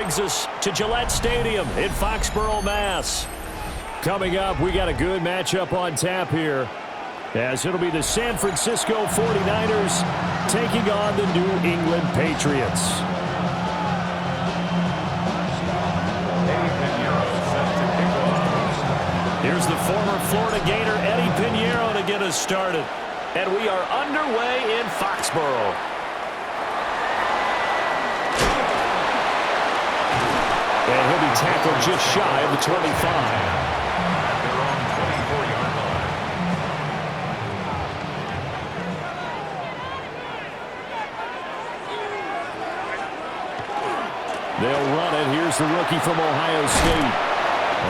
brings us to Gillette Stadium in Foxborough, Mass. Coming up, we got a good matchup on tap here, as it'll be the San Francisco 49ers taking on the New England Patriots. Here's the former Florida Gator Eddie Pinheiro to get us started. And we are underway in Foxborough. And he'll be tackled just shy of the 25. They'll run it. Here's the rookie from Ohio State.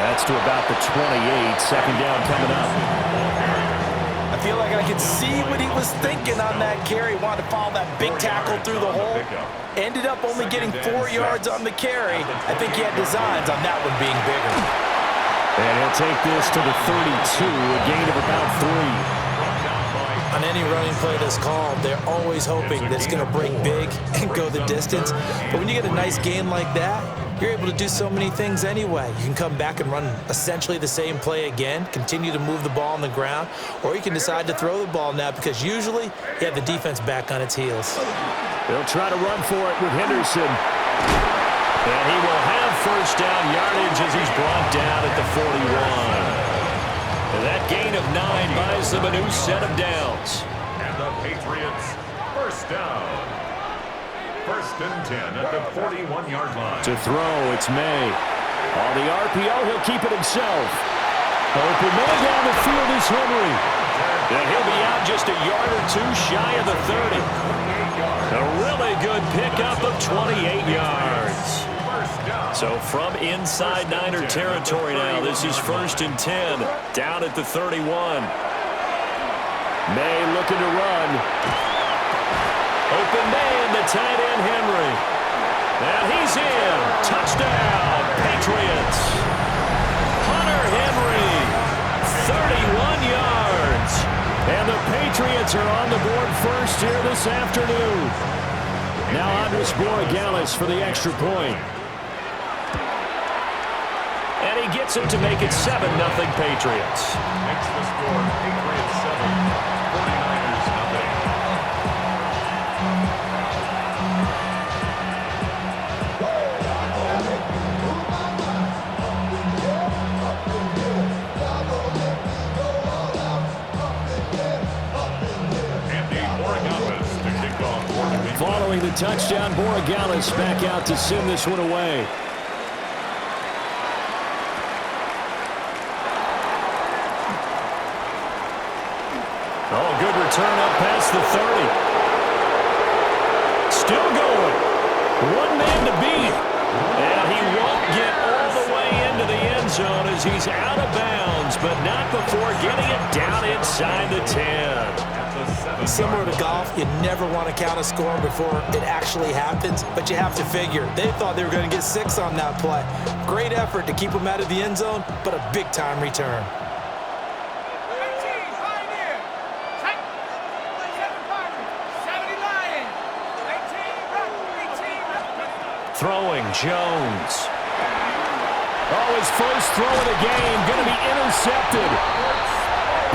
That's to about the 28. Second down coming up. I feel like I could see what he was thinking on that carry. Wanted to follow that big tackle through the hole. Ended up only getting 4 yards on the carry. I think he had designs on that one being bigger. And he'll take this to the 32, a gain of about 3. On any running play that's called, they're always hoping that it's going to break big and go the distance. But when you get a nice gain like that, you're able to do so many things anyway. You can come back and run essentially the same play again, continue to move the ball on the ground, or you can decide to throw the ball now because usually you have the defense back on its heels. They'll try to run for it with Henderson. And he will have first down yardage as he's brought down at the 41. And that gain of 9 buys them a new set of downs. And the Patriots first down. First and 10 at the 41-yard line. To throw, it's May. On the RPO, he'll keep it himself. Open man down the field is Henry. And he'll be out just a yard or two shy of the 30. A really good pickup of 28 yards. So from inside Niner territory now, this is first and 10, down at the 31. May looking to run. Open man, the tight end Henry. And he's in. Touchdown, Patriots. Hunter Henry, 31 yards. And the Patriots are on the board first here this afternoon. Now Andres Borregales for the extra point. And he gets it to make it 7-0 Patriots. Makes the score Patriots 7, 49ers 0. Following the touchdown, Borregales back out to send this one away. Oh, good return up past the 30. Still going. One man to beat. And he won't get all the way into the end zone as he's out of bounds, but not before getting it down inside the 10. Similar to golf, you never want to count a score before it actually happens, but you have to figure. They thought they were going to get 6 on that play. Great effort to keep them out of the end zone, but a big-time return. Throwing, Jones. Oh, his first throw of the game, going to be intercepted.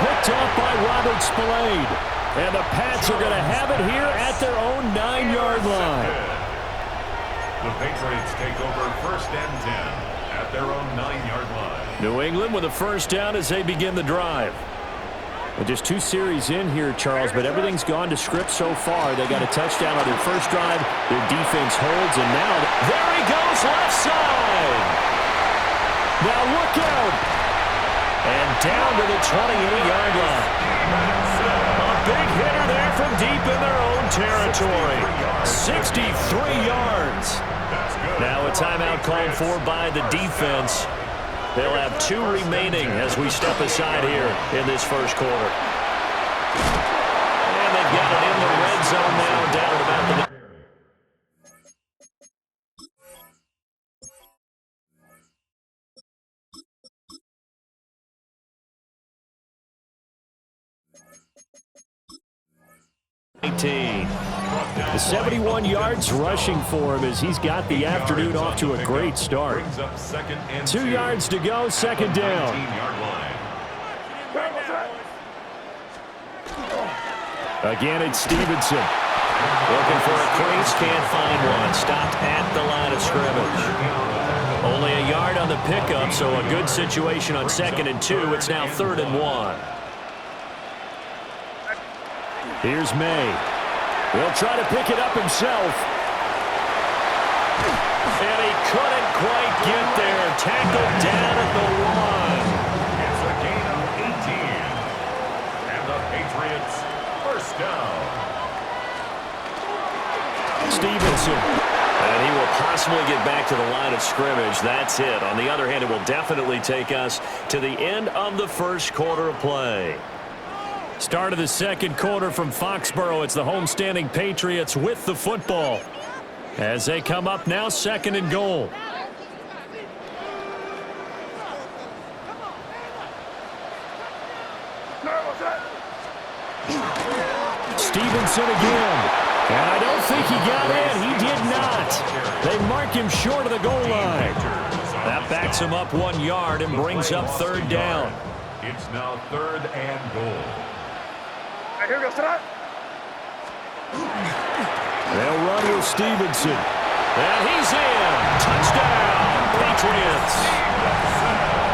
Picked off by Robert Spillane. And the Pats are going to have it here at their own 9-yard line. The Patriots take over first and 10 at their own 9-yard line. New England with a first down as they begin the drive. Well, just 2 series in here, Charles, but everything's gone to script so far. They got a touchdown on their first drive. Their defense holds, and now there he goes left side. Now look out. And down to the 28-yard line. A big hitter there from deep in their own territory. 63 yards. Now a timeout called for by the defense. They'll have 2 remaining as we step aside here in this first quarter. And they've got it in the red zone now, down at about the... The 71 yards rushing for him as he's got the afternoon off to a great start. 2 yards to go, second down. Again, it's Stevenson. Looking for a crease, can't find one. Stopped at the line of scrimmage. Only a yard on the pickup, so a good situation on 2nd and 2. It's now 3rd and 1. Here's May. He'll try to pick it up himself. And he couldn't quite get there. Tackled down at the 1. It's a gain of 18. And the Patriots, first down. Stevenson. And he will possibly get back to the line of scrimmage. That's it. On the other hand, it will definitely take us to the end of the first quarter of play. Start of the second quarter from Foxborough. It's the homestanding Patriots with the football. As they come up now, 2nd and goal. Stevenson again. And I don't think he got in. He did not. They mark him short of the goal line. That backs him up 1 yard and brings up 3rd down. It's now 3rd and goal. Here we go, start. They'll run with Stevenson. And he's in. Touchdown, Patriots.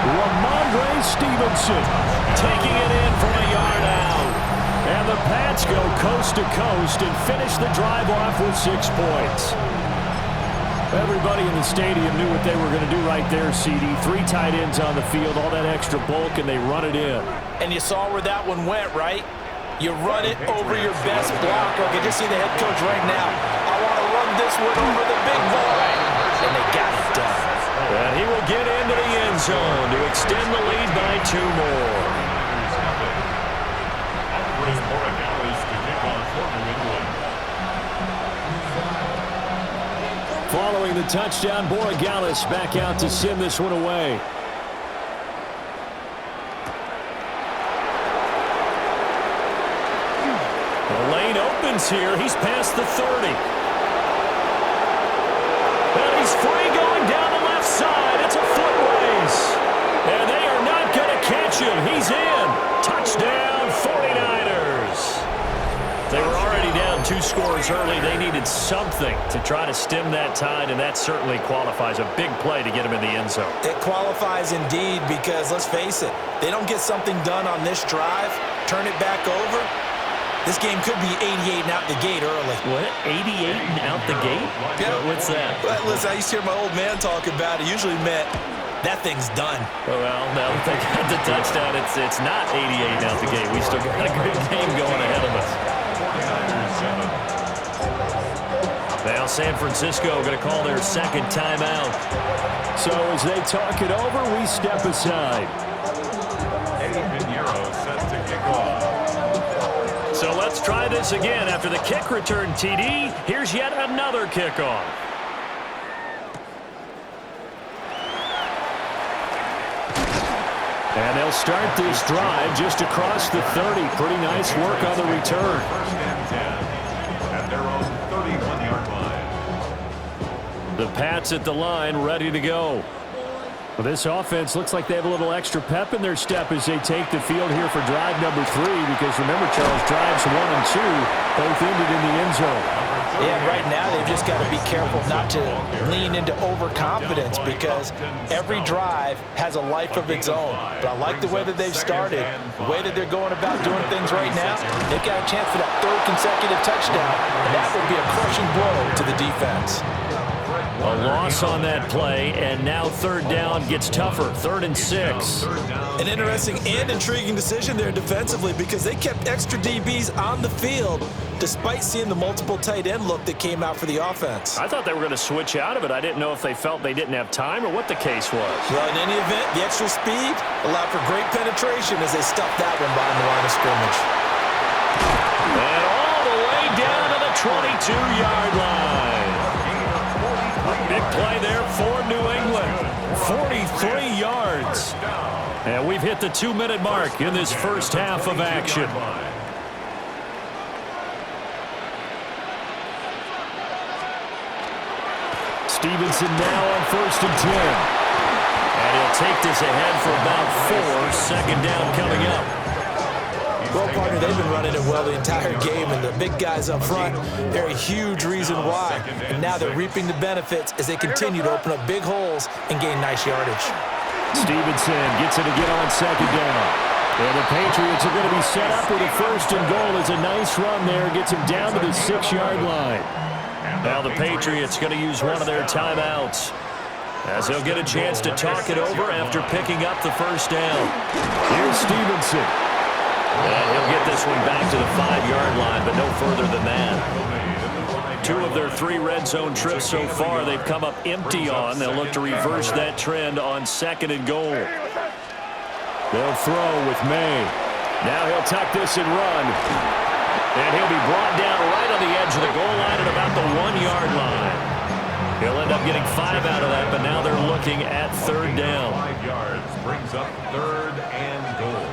Ramondre Stevenson taking it in from a yard out. And the Pats go coast to coast and finish the drive off with 6 points. Everybody in the stadium knew what they were going to do right there, CD. 3 tight ends on the field, all that extra bulk, and they run it in. And you saw where that one went, right? You run it over your best blocker. I can just see the head coach right now. I want to run this one over the big boy. And they got it done. And he will get into the end zone to extend the lead by 2 more. Following the touchdown, Borregales back out to send this one away. The lane opens here. He's past the 30. And he's free going down the left side. It's a foot race. And they are not going to catch him. He's in. Touchdown, 49ers. They were already down 2 scores early. They needed something to try to stem that tide, and that certainly qualifies. A big play to get him in the end zone. It qualifies indeed because, let's face it, they don't get something done on this drive, turn it back over, this game could be 88 and out the gate early. What? 88 and out the gate? Yeah. What's that? Well, listen, I used to hear my old man talk about it. Usually meant that thing's done. Well, now that they got the touchdown, it's not 88 out the gate. We still got a great game going ahead of us. Now San Francisco going to call their 2nd timeout. So as they talk it over, we step aside. Eddie Pinheiro set to kick off. So let's try this again. After the kick return TD, here's yet another kickoff. And they'll start this drive just across the 30. Pretty nice work on the return. 1st and 10 at their own 31-yard line. The Pats at the line, ready to go. Well, this offense looks like they have a little extra pep in their step as they take the field here for drive number 3. Because remember, Charles, drives 1 and 2 both ended in the end zone. Yeah, right now they've just got to be careful not to lean into overconfidence because every drive has a life of its own. But I like the way that they've started, the way that they're going about doing things right now. They've got a chance for that 3rd consecutive touchdown, and that would be a crushing blow to the defense. A loss on that play, and now 3rd down gets tougher. 3rd and 6. An interesting and intriguing decision there defensively because they kept extra DBs on the field despite seeing the multiple tight end look that came out for the offense. I thought they were going to switch out of it. I didn't know if they felt they didn't have time or what the case was. Well, in any event, the extra speed allowed for great penetration as they stuffed that one behind the line of scrimmage. And all the way down to the 22-yard line. Big play there for New England. 43 yards. And we've hit the 2-minute mark in this first half of action. Stevenson now on 1st and 10. And he'll take this ahead for about 4. Second down coming up. Well, partner, they've been running it well the entire game, and the big guys up front, they're a huge reason why. And now they're reaping the benefits as they continue to open up big holes and gain nice yardage. Stevenson gets it again on 2nd down. And the Patriots are going to be set up with a 1st and goal. As a nice run there, gets him down to the 6-yard line. Now the Patriots going to use one of their timeouts, as they'll get a chance to talk it over after picking up the 1st down. Here's Stevenson. And he'll get this one back to the 5-yard line, but no further than that. 2 of their 3 red zone trips so far, they've come up empty on. They'll look to reverse that trend on 2nd and goal. They'll throw with May. Now he'll tuck this and run. And he'll be brought down right on the edge of the goal line at about the 1-yard line. He'll end up getting 5 out of that, but now they're looking at 3rd down. 5 yards brings up 3rd and goal.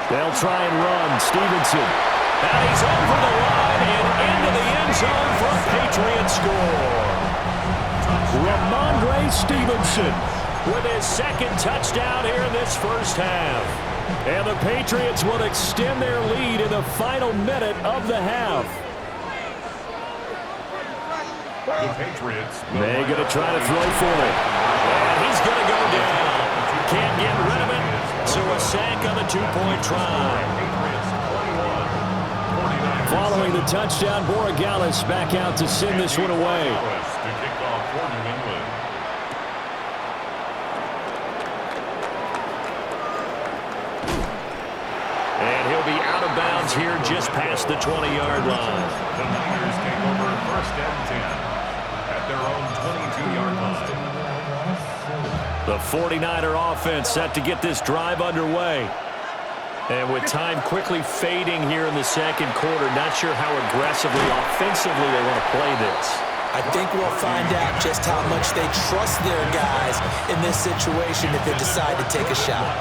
They'll try and run. Stevenson. And he's over the line and into the end zone for a Patriot score. Ramondre Stevenson With his 2nd touchdown here in this first half. And the Patriots will extend their lead in the final minute of the half. The Patriots. They're going to try to throw for it. And he's going to go down. Can't get rid of it. So a sack on the 2-point try. Following the touchdown, Borregales back out to send this one away. To kick off for New England. And he'll be out of bounds here just past the 20-yard line. The Niners take over 1st and 10 at their own 22-yard line. The 49er offense set to get this drive underway. And with time quickly fading here in the 2nd quarter, not sure how aggressively, offensively they want to play this. I think we'll find out just how much they trust their guys in this situation if they decide to take a shot.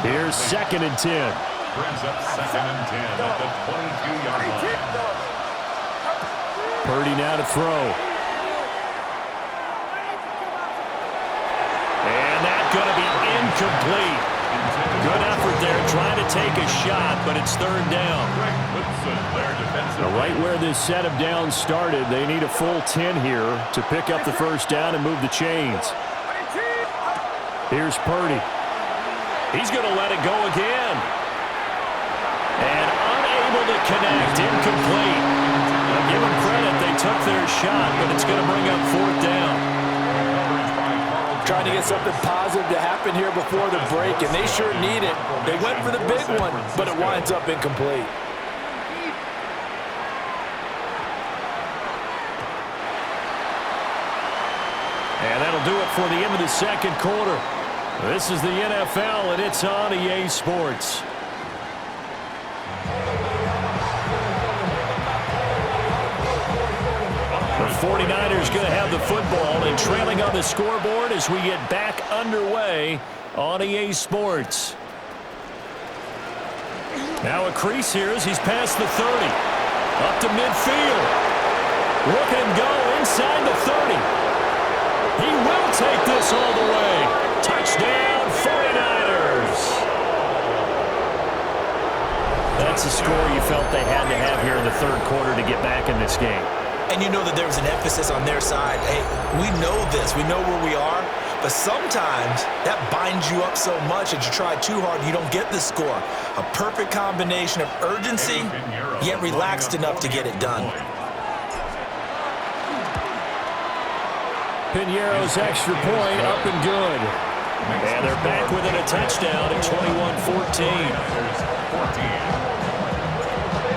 Here's 2nd and 10. Brings up 2nd and 10 at the 22-yard line. Purdy now to throw. And that's going to be incomplete. Good effort there, trying to take a shot, but it's 3rd down. Right where this set of downs started, they need a full 10 here to pick up the 1st down and move the chains. Here's Purdy. He's going to let it go again. And unable to connect, incomplete. I'll give them credit, they took their shot, but it's going to bring up 4th down. Trying to get something positive to happen here before the break, and they sure need it. They went for the big one, but it winds up incomplete. And that'll do it for the end of the 2nd quarter. This is the NFL, and it's on EA Sports. The 49ers going to have the football and trailing on the scoreboard as we get back underway on EA Sports. Now a crease here as he's past the 30. Up to midfield. Look and go inside the 30. He will take this all the way. Touchdown, 49ers. That's a score you felt they had to have here in the 3rd quarter to get back in this game. And you know that there was an emphasis on their side. Hey, we know this. We know where we are. But sometimes that binds you up so much that you try too hard, you don't get the score. A perfect combination of urgency, yet relaxed enough to get it done. Piñeiro's extra point up and good. And they're back within a touchdown at 21-14.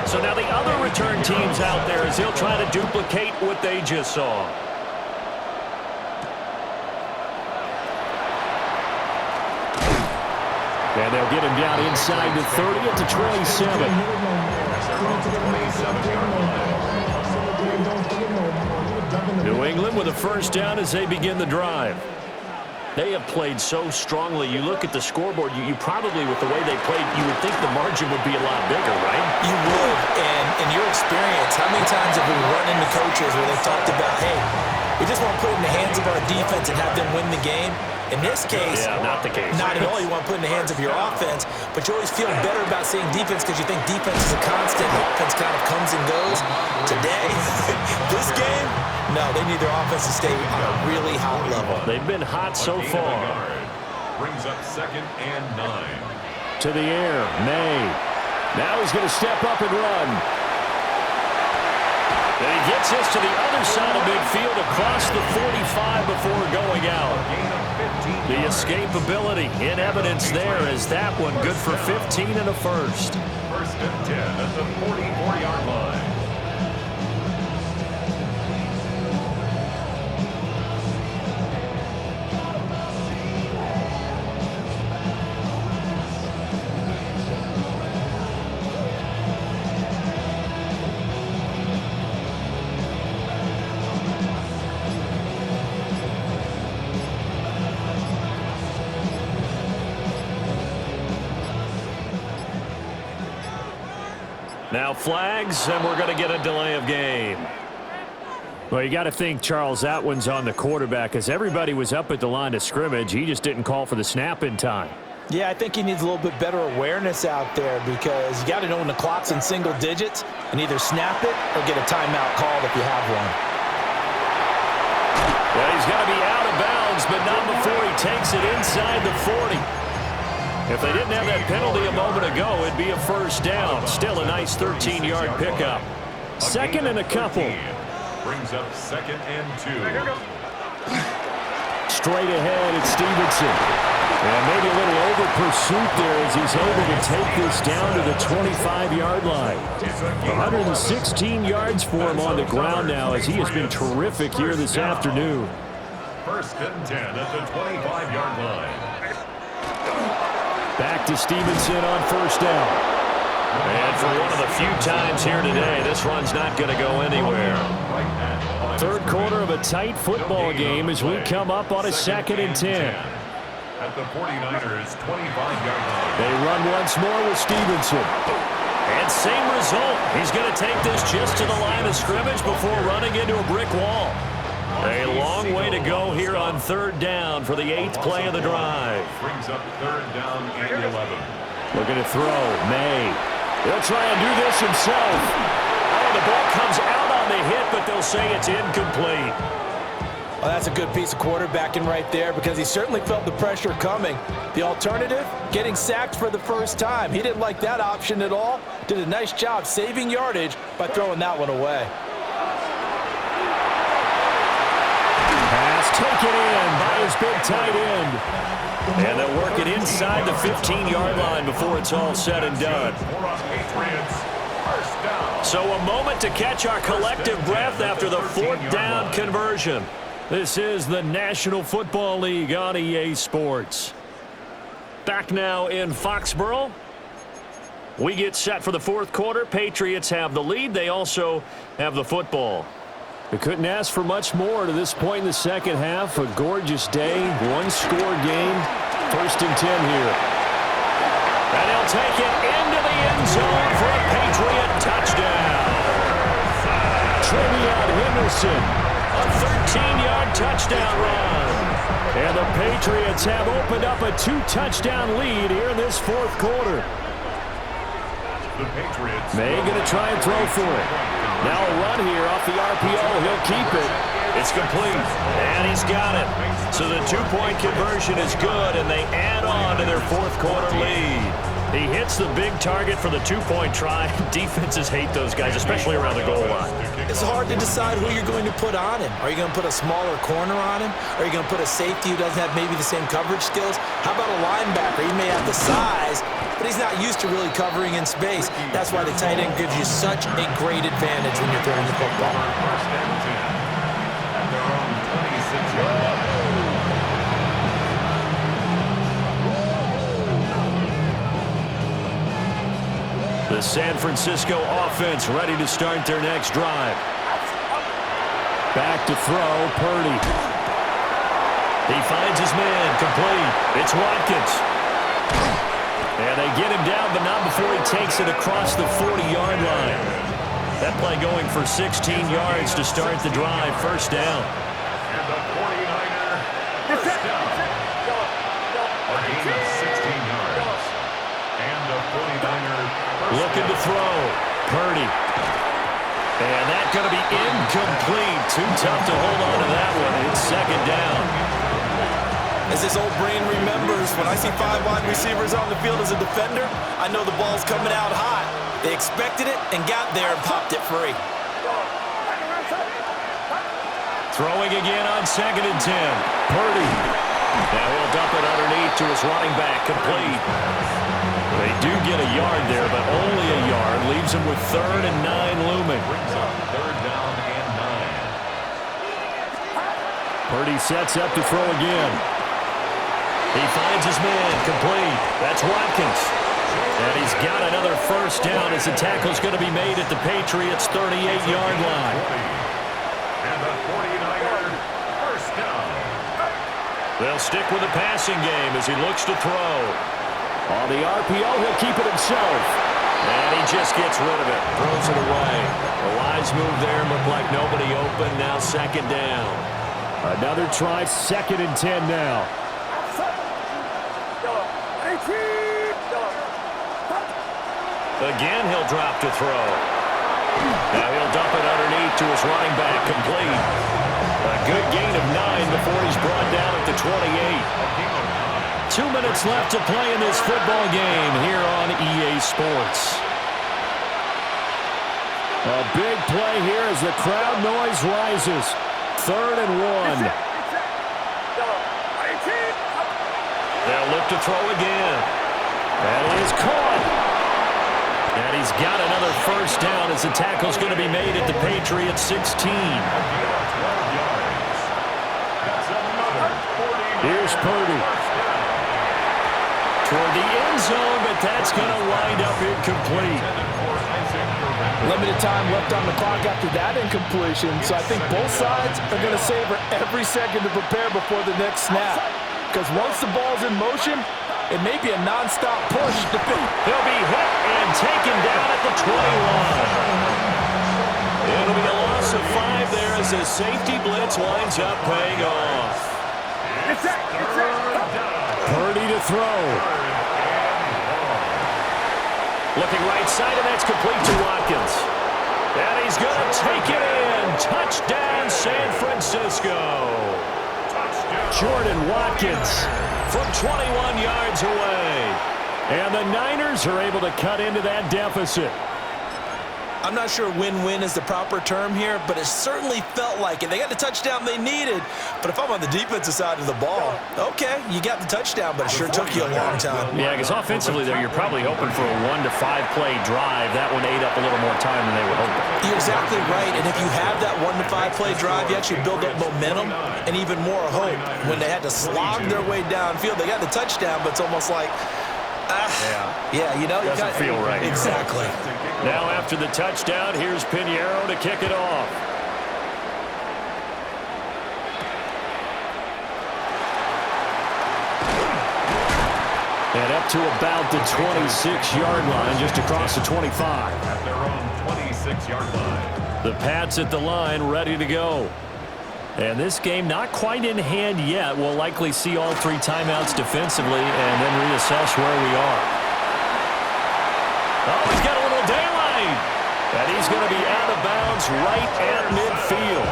So now the other return teams out there as they'll try to duplicate what they just saw. And they'll get him down inside the 30 at the 27. New England with a 1st down as they begin the drive. They have played so strongly. You look at the scoreboard, you probably, with the way they played, you would think the margin would be a lot bigger, right? You would, and in your experience, how many times have we run into coaches where they've talked about, hey, we just want to put it in the hands of our defense and have them win the game? In this case, yeah, not the case. Not at all. You want to put it in the hands of your offense, but you always feel better about saying defense because you think defense is a constant. Offense kind of comes and goes. Today, this game, no, they need their offense to stay on a really hot level. They've been hot so far. Brings up 2nd and 9. To the air, May. Now he's going to step up and run. And he gets this to the other side of midfield across the 45 before going out. The escapability in evidence there as that one good for 15 and a first. 1st and 10 at the 44-yard line. Now flags, and we're going to get a delay of game. Well, you got to think, Charles, that one's on the quarterback as everybody was up at the line of scrimmage. He just didn't call for the snap in time. Yeah, I think he needs a little bit better awareness out there because you got to know when the clock's in single digits and either snap it or get a timeout called if you have one. Well, he's got to be out of bounds, but not before he takes it inside the 40. If they didn't have that penalty a moment ago, it'd be a first down. Still a nice 13-yard pickup. 2nd and a couple. Brings up 2nd and 2. Straight ahead, it's Stevenson. And maybe a little over pursuit there as he's able to take this down to the 25-yard line. 116 yards for him on the ground now as he has been terrific here this afternoon. 1st and 10 at the 25-yard line. Back to Stevenson on first down. And for one of the few times here today, this run's not going to go anywhere. Third quarter of a tight football game as we come up on a 2nd and 10. At the 49ers' 25-yard line. They run once more with Stevenson. And same result. He's going to take this just to the line of scrimmage before running into a brick wall. A long way to go here on 3rd down for the 8th play of the drive. Brings up 3rd down and 11. Looking to throw. May. He'll try and do this himself. Oh, the ball comes out on the hit, but they'll say it's incomplete. Well, that's a good piece of quarterbacking right there because he certainly felt the pressure coming. The alternative, getting sacked for the first time. He didn't like that option at all. Did a nice job saving yardage by throwing that one away. Pass taken in by his big tight end. And they'll work it inside the 15-yard line before it's all said and done. So a moment to catch our collective breath after the 4th down conversion. This is the National Football League on EA Sports. Back now in Foxborough. We get set for the 4th quarter. Patriots have the lead. They also have the football. They couldn't ask for much more to this point in the second half. A gorgeous day, one-score game. 1st and 10 here. And he'll take it into the end zone for a Patriot touchdown. Trevion Henderson. A 13-yard touchdown run. And the Patriots have opened up a 2-touchdown lead here in this 4th quarter. May going to try and throw for it. Now a run here off the RPO. He'll keep it. It's complete. And he's got it. So the 2-point conversion is good, and they add on to their 4th quarter lead. He hits the big target for the 2-point try. Defenses hate those guys, especially around the goal line. It's hard to decide who you're going to put on him. Are you going to put a smaller corner on him? Are you going to put a safety who doesn't have maybe the same coverage skills? How about a linebacker? He may have the size, but he's not used to really covering in space. That's why the tight end gives you such a great advantage when you're throwing the football. The San Francisco offense ready to start their next drive. Back to throw, Purdy. He finds his man, complete. It's Watkins. And they get him down, but not before he takes it across the 40-yard line. That play going for 16 yards to start the drive, first down. And the 49er, first down. A gain of 16 yards. And the 49er, looking to throw. Purdy. And that's going to be incomplete. Too tough to hold on to that one. It's second down. As this old brain remembers, when I see 5 wide receivers on the field as a defender, I know the ball's coming out hot. They expected it and got there and popped it free. Throwing again on 2nd and 10. Purdy. Now he'll dump it underneath to his running back, complete. They do get a yard there, but only a yard. Leaves him with 3rd and 9 looming. brings up 3rd down and 9. Purdy sets up to throw again. He finds his man, complete. That's Watkins. And he's got another first down as the tackle's going to be made at the Patriots' 38-yard line. And the 49er, first down. They'll stick with the passing game as he looks to throw. On the RPO, he'll keep it himself. And he just gets rid of it, throws it away. A wise move there, looked like nobody open. Now 2nd down. Another try, 2nd and 10 now. Again, he'll drop to throw. Now he'll dump it underneath to his running back, complete. A good gain of 9 before he's brought down at the 28. 2 minutes left to play in this football game here on EA Sports. A big play here as the crowd noise rises. 3rd and 1. They'll look to throw again. That is caught. And he's got another first down as the tackle's going to be made at the Patriots' 16. Here's Purdy. Toward the end zone, but that's going to wind up incomplete. Limited time left on the clock after that incompletion, so I think both sides are going to savor every second to prepare before the next snap. Because once the ball's in motion, it may be a non-stop push. He'll be hit and taken down at the 21. It'll be a loss of 5 there as the safety blitz winds up paying off. Purdy to throw. Looking right side, and that's complete to Watkins. And he's going to take it in. Touchdown, San Francisco. Jordan Watkins from 21 yards away. And the Niners are able to cut into that deficit. I'm not sure win-win is the proper term here, but it certainly felt like it. They got the touchdown they needed, but if I'm on the defensive side of the ball, okay, you got the touchdown, but it sure took you a long time. Yeah, because offensively there, you're probably hoping for a 1 to 5 play drive. That one ate up a little more time than they were hoping. You're exactly right, and if you have that 1 to 5 play drive, you actually build up momentum and even more hope. When they had to slog their way downfield, they got the touchdown, but it's almost like, yeah, you know, doesn't feel right. Exactly. Now after the touchdown, here's Pinheiro to kick it off. And up to about the 26-yard line, just across the 25. At their own 26-yard line. The Pats at the line, ready to go. And this game not quite in hand yet. We'll likely see all 3 timeouts defensively and then reassess where we are. Oh, he's got a little daylight. And he's going to be out of bounds right at midfield.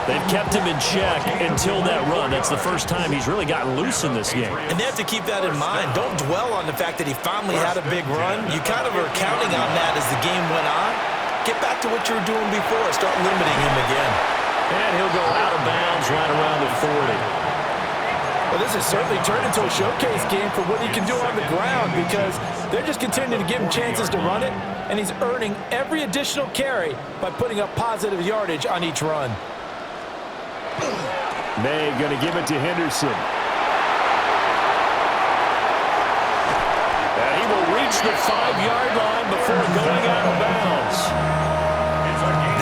They've kept him in check until that run. That's the first time he's really gotten loose in this game. And they have to keep that in mind. Don't dwell on the fact that he finally had a big run. You kind of are counting on that as the game went on. Get back to what you were doing before. Start limiting him again. And he'll go out of bounds right around the 40. Well, this has certainly turned into a showcase game for what he can do on the ground because they're just continuing to give him chances to run it, and he's earning every additional carry by putting up positive yardage on each run. May going to give it to Henderson. And he will reach the 5-yard line before going out of bounds.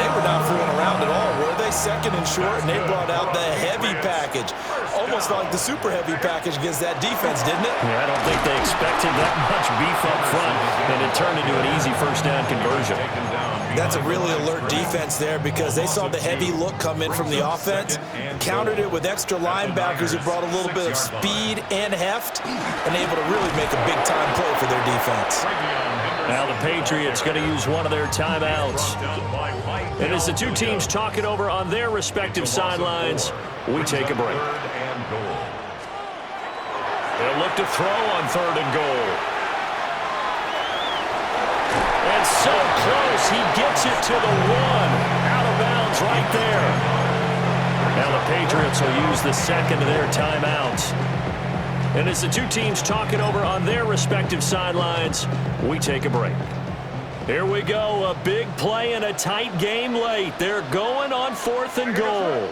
They were not fooling around at all, were they? 2nd and short, and they brought out the heavy package. package. Almost like the super heavy package against that defense, didn't it? Yeah, I don't think they expected that much beef up front, and it turned into an easy first down conversion. That's a really alert defense there because they saw the heavy look come in from the offense, countered it with extra linebackers who brought a little bit of speed and heft, and able to really make a big-time play for their defense. Now the Patriots going to use one of their timeouts. And as the two teams talk it over on their respective sidelines, we take a break. They'll look to throw on 3rd and goal. And so close, he gets it to the 1. Out of bounds right there. Now the Patriots will use the second of their timeouts. And as the two teams talk it over on their respective sidelines, we take a break. Here we go, a big play and a tight game late. They're going on 4th and goal.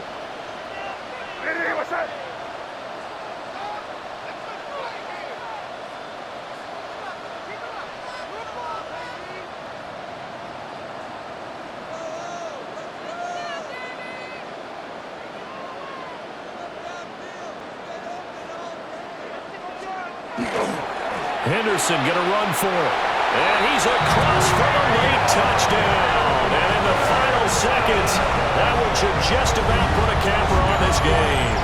Henderson going to run for it. And he's across for a late touchdown. And in the final seconds, that one should just about put a capper on this game.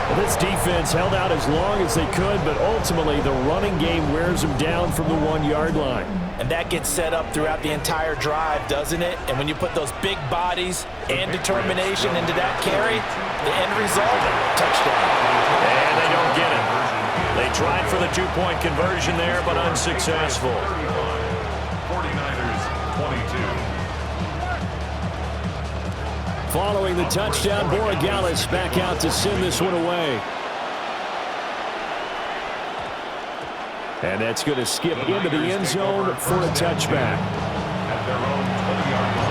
Well, this defense held out as long as they could, but ultimately the running game wears them down from the 1-yard line. And that gets set up throughout the entire drive, doesn't it? And when you put those big bodies and determination into that carry, the end result, touchdown. And they don't get it. They tried for the 2-point conversion there, but unsuccessful. 49ers 22. Following the touchdown, Borregales back out to send this one away. And that's going to skip into the end zone for a touchback. At their own 20-yard line.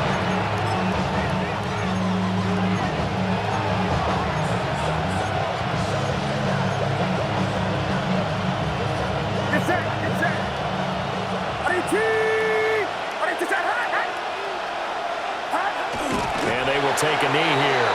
And they will take a knee here.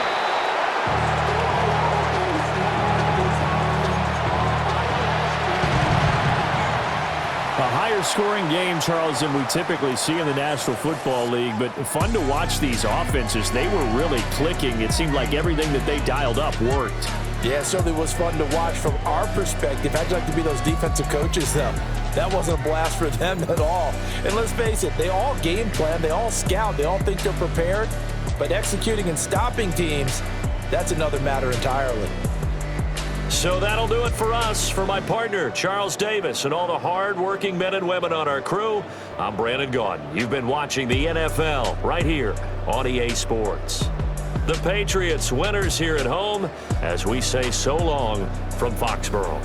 A higher-scoring game, Charles, than we typically see in the National Football League, but fun to watch these offenses. They were really clicking. It seemed like everything that they dialed up worked. Yeah, it certainly was fun to watch from our perspective. How'd you like to be those defensive coaches, though? That wasn't a blast for them at all. And let's face it, they all game plan, they all scout, they all think they're prepared. But executing and stopping teams, that's another matter entirely. So that'll do it for us. For my partner, Charles Davis, and all the hard-working men and women on our crew, I'm Brandon Gaudin. You've been watching the NFL right here on EA Sports. The Patriots winners here at home as we say so long from Foxborough.